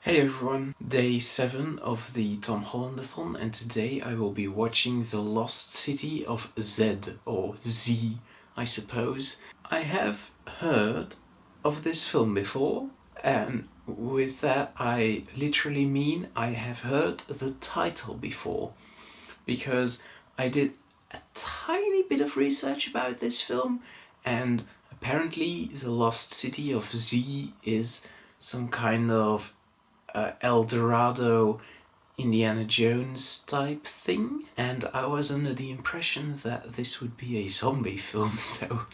Hey everyone, day 7 of the Tom Holland-a-thon, and today I will be watching The Lost City of Z, or Z, I suppose. I have heard of this film before, and with that I literally mean I have heard the title before, because I did a tiny bit of research about this film, and apparently The Lost City of Z is some kind of El Dorado, Indiana Jones type thing, and I was under the impression that this would be a zombie film, so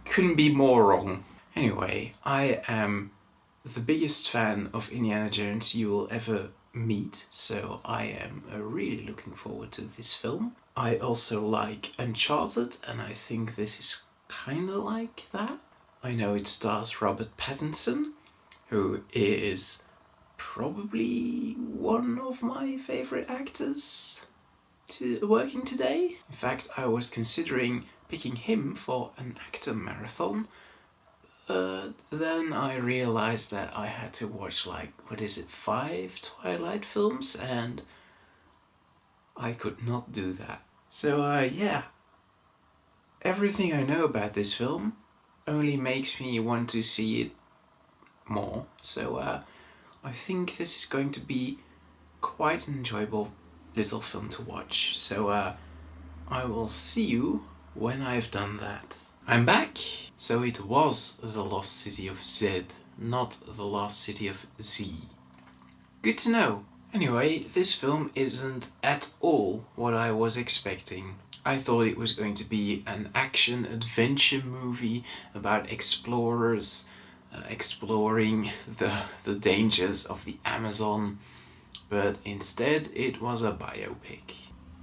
couldn't be more wrong. Anyway, I am the biggest fan of Indiana Jones you will ever meet, so I am really looking forward to this film. I also like Uncharted, and I think this is kinda like that. I know it stars Robert Pattinson, who is probably one of my favorite actors working today. In fact, I was considering picking him for an actor marathon, but then I realized that I had to watch 5 Twilight films, and I could not do that. So yeah, everything I know about this film only makes me want to see it more, so I think this is going to be quite an enjoyable little film to watch, so I will see you when I've done that. I'm back! So it was The Lost City of Z, not The Lost City of Z. Good to know! Anyway, this film isn't at all what I was expecting. I thought it was going to be an action-adventure movie about explorers exploring the dangers of the Amazon, but instead it was a biopic.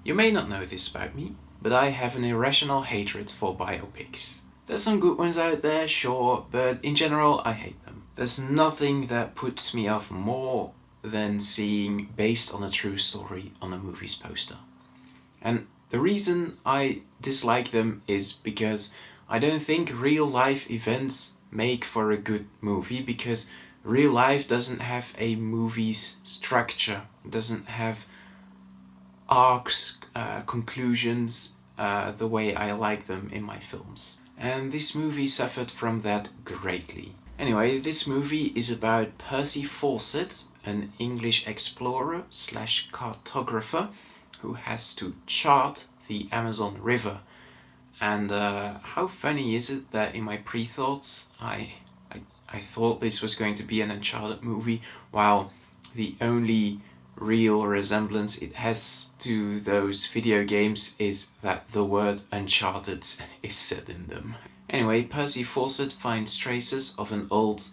You may not know this about me, but I have an irrational hatred for biopics. There's some good ones out there, sure, but in general I hate them. There's nothing that puts me off more than seeing based on a true story on a movie's poster. And the reason I dislike them is because I don't think real life events make for a good movie, because real life doesn't have a movie's structure, doesn't have arcs, conclusions, the way I like them in my films. And this movie suffered from that greatly. Anyway, this movie is about Percy Fawcett, an English explorer slash cartographer who has to chart the Amazon River. And how funny is it that in my pre-thoughts I thought this was going to be an Uncharted movie, while the only real resemblance it has to those video games is that the word Uncharted is said in them. Anyway, Percy Fawcett finds traces of an old,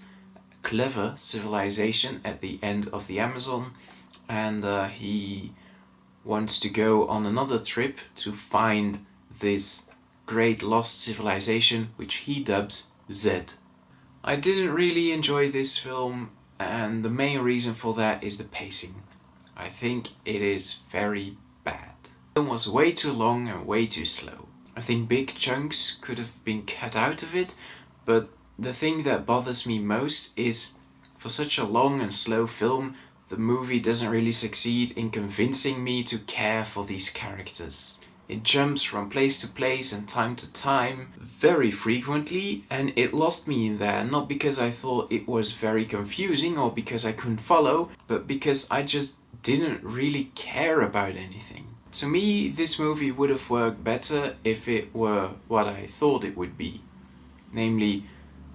clever civilization at the end of the Amazon, and he wants to go on another trip to find this great lost civilization, which he dubs Z. I didn't really enjoy this film, and the main reason for that is the pacing. I think it is very bad. The film was way too long and way too slow. I think big chunks could have been cut out of it, but the thing that bothers me most is, for such a long and slow film, the movie doesn't really succeed in convincing me to care for these characters. It jumps from place to place and time to time very frequently, and it lost me in there, not because I thought it was very confusing or because I couldn't follow, but because I just didn't really care about anything. To me, this movie would have worked better if it were what I thought it would be, namely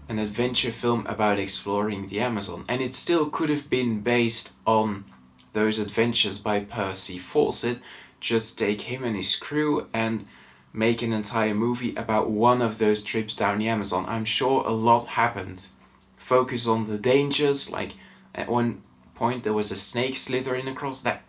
an adventure film about exploring the Amazon, and it still could have been based on those adventures by Percy Fawcett. Just take him and his crew and make an entire movie about one of those trips down the Amazon. I'm sure a lot happened. Focus on the dangers, like at one point there was a snake slithering across. That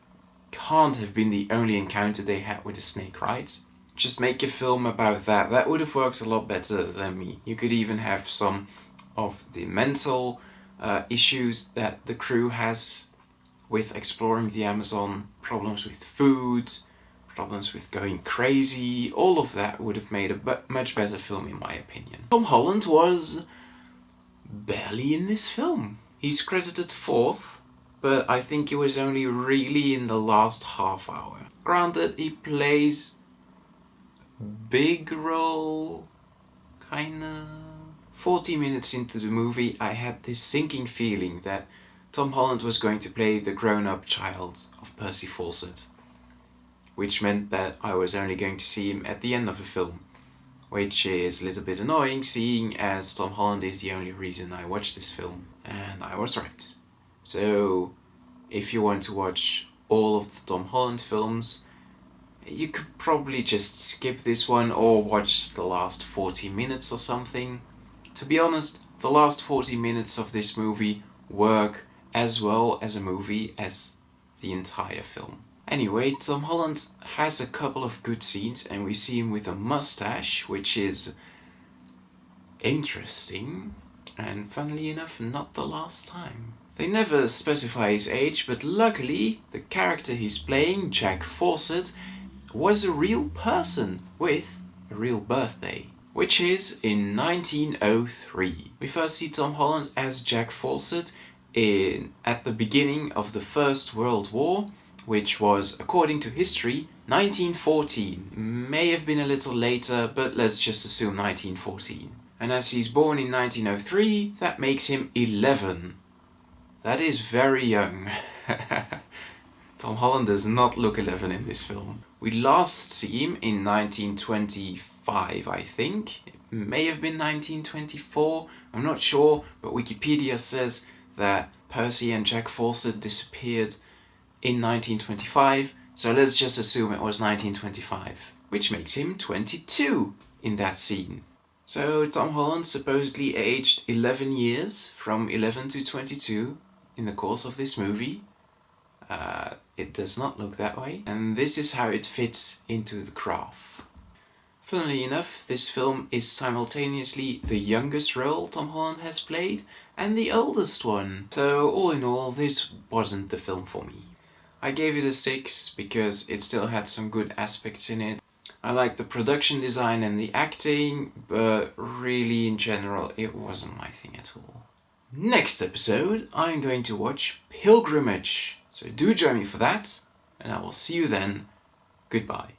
can't have been the only encounter they had with a snake, right? Just make a film about that. That would have worked a lot better than me. You could even have some of the mental issues that the crew has with exploring the Amazon, problems with food, problems with going crazy. All of that would have made a much better film in my opinion. Tom Holland was barely in this film. He's credited fourth, but I think it was only really in the last half hour. Granted, he plays a big role, kinda. 40 minutes into the movie, I had this sinking feeling that Tom Holland was going to play the grown-up child of Percy Fawcett, which meant that I was only going to see him at the end of the film, which is a little bit annoying, seeing as Tom Holland is the only reason I watched this film, and I was right. So, if you want to watch all of the Tom Holland films, you could probably just skip this one or watch the last 40 minutes or something. To be honest, the last 40 minutes of this movie work as well as a movie as the entire film. Anyway, Tom Holland has a couple of good scenes and we see him with a mustache, which is interesting, and funnily enough, not the last time. They never specify his age, but luckily the character he's playing, Jack Fawcett, was a real person with a real birthday, which is in 1903. We first see Tom Holland as Jack Fawcett at the beginning of the First World War, which was, according to history, 1914. May have been a little later, but let's just assume 1914. And as he's born in 1903, that makes him 11. That is very young. Tom Holland does not look 11 in this film. We last see him in 1925, I think. It may have been 1924, I'm not sure, but Wikipedia says that Percy and Jack Fawcett disappeared in 1925, so let's just assume it was 1925, which makes him 22 in that scene. So Tom Holland supposedly aged 11 years, from 11 to 22, in the course of this movie. It does not look that way, and this is how it fits into the graph. Funnily enough, this film is simultaneously the youngest role Tom Holland has played and the oldest one. So all in all, this wasn't the film for me. I gave it a 6 because it still had some good aspects in it. I liked the production design and the acting, but really in general it wasn't my thing at all. Next episode I'm going to watch Pilgrimage, so do join me for that, and I will see you then. Goodbye.